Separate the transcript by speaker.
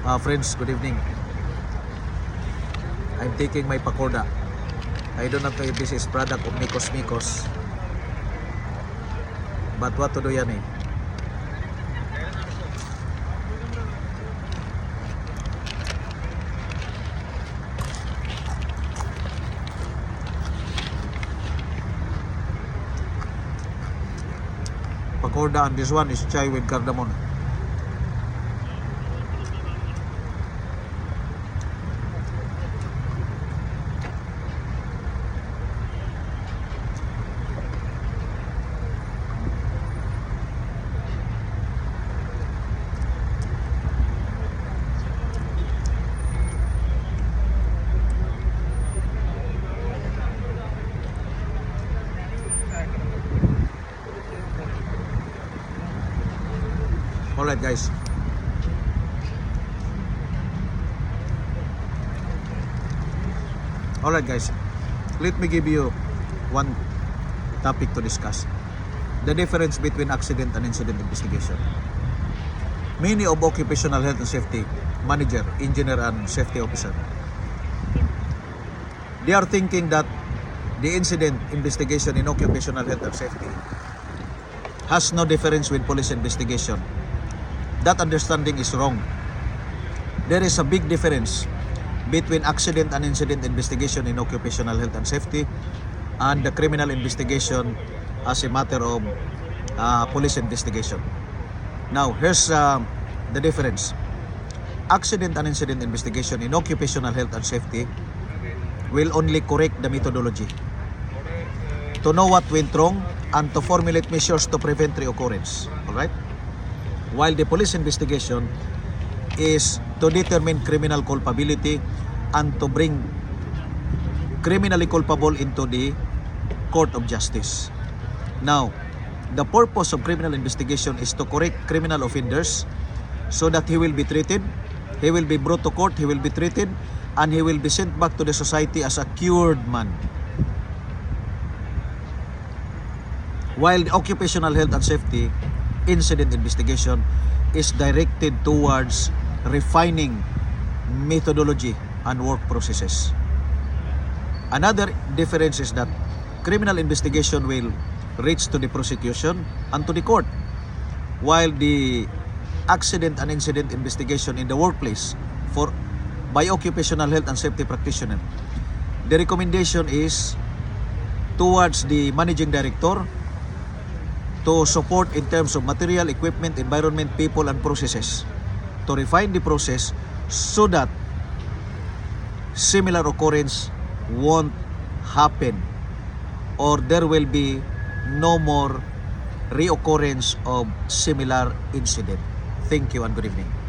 Speaker 1: Friends, good evening. I'm taking my pakoda. I don't know if this is product of Mikos Mikos. But what to do yan eh? Pakoda, and this one is chai with cardamom. Alright guys. Let me give you one topic to discuss. The difference between accident and incident investigation. Many of occupational health and safety manager, engineer and safety officer, they are thinking that the incident investigation in occupational health and safety has no difference with police investigation. That understanding is wrong. There is a big difference between accident and incident investigation in occupational health and safety and the criminal investigation as a matter of police investigation. Now, here's the difference. Accident and incident investigation in occupational health and safety will only correct the methodology to know what went wrong and to formulate measures to prevent reoccurrence. Alright? While the police investigation is to determine criminal culpability and to bring criminally culpable into the court of justice. Now, the purpose of criminal investigation is to correct criminal offenders so that he will be treated, he will be brought to court, he will be treated, and he will be sent back to the society as a cured man. While the occupational health and safety incident investigation is directed towards refining methodology and work processes. Another difference is that criminal investigation will reach to the prosecution and to the court, while the accident and incident investigation in the workplace by occupational health and safety practitioner, the recommendation is towards the managing director to support in terms of material, equipment, environment, people, and processes to refine the process so that similar occurrence won't happen or there will be no more reoccurrence of similar incident. Thank you and good evening.